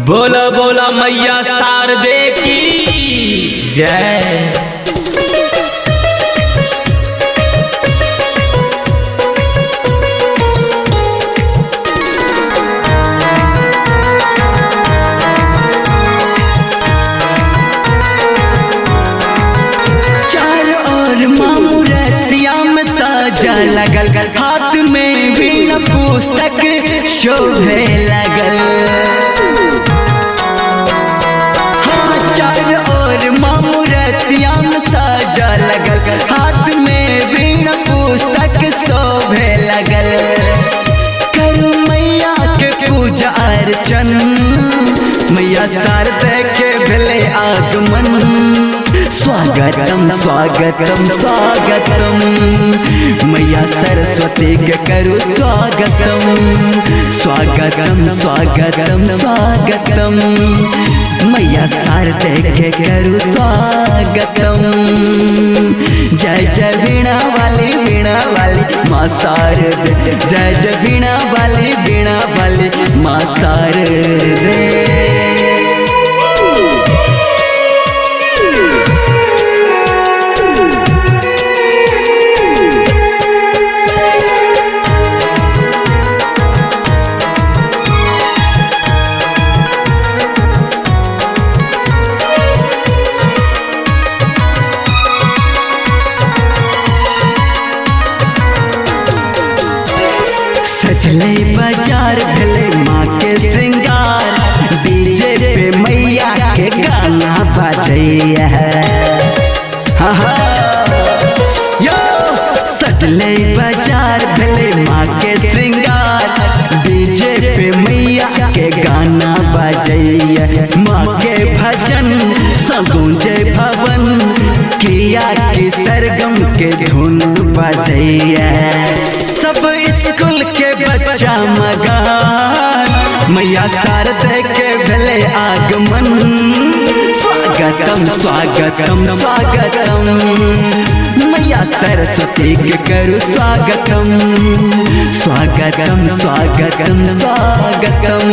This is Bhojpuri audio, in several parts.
बोला बोला मैया शारदे की जय। चारों ओर मामूरतिया में सजा लगल, हाथ में वीणा पुस्तक शोभे लगल। हाँ, चारों ओर मामूरतिया में सजा लगल, हाथ में वीणा पुस्तक शोभे लगल। करू मैया के पूजा अर्चन, मैया शारदे के भेले आगमन। स्वागतम स्वागतम स्वागतम, मैया सरस्वती के करू स्वागतम। स्वागतम स्वागतम स्वागतम, मैया शारदे के करू स्वागतम। जय जय वीणा वाली माँ शारदे, जय जय वीणा वाली माँ शारदे। सजले बाजार भेले माँ के श्रृंगार, डीजे पे मैया के गाना बजैया है। यो सजले बाजार भेले माँ के श्रृंगार, डीजे पे मैया के गाना बजैया। माँ के भजन सगुंजे भवन, किया की सरगम के धुन बजैया। सब स्कूल के बच्चा मगान, मैया शारदे के भेले आगमन। स्वागतम स्वागतम स्वागतम, मैया सरस्वती के करू स्वागतम। स्वागतम स्वागतम स्वागतम,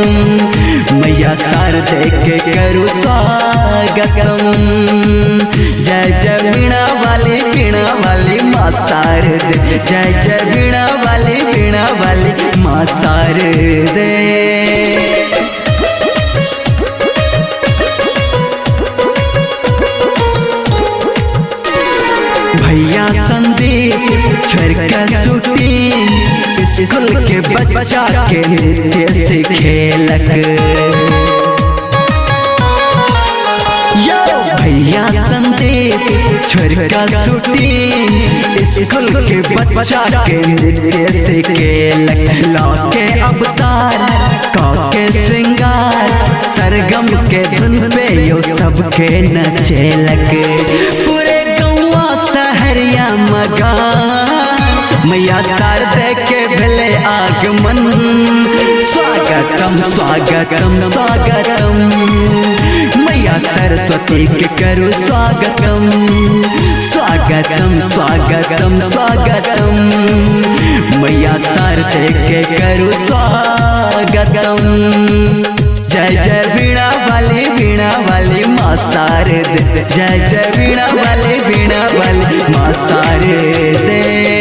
मैया शारदे के करू स्वागतम। जय जय वीणा वाली माँ शारदे, जय जय वीणा वाली माँ शारदे। भैया संदीप छड़का शूटिंग, स्कूल के बच्चा के नृत्य से खेलक। भैया संदीप छड़का शूटिंग, स्कूल के बच्चा के नृत्य से खेलक। लौके अवतार के श्रृंगार, सरगम के धुन पे यो सबके नचेलक। पूरे सहरिया मगान, मैया शारदे के भेले आगमन। स्वागतम स्वागतम स्वागतम, मैया सरस्वती के करू स्वागतम। स्वागतम स्वागतम स्वागतम, मैया शारदे के करू स्वागतम। जय जय वीणा वाली माँ शारदे, जय जय वीणा वाली माँ शारदे।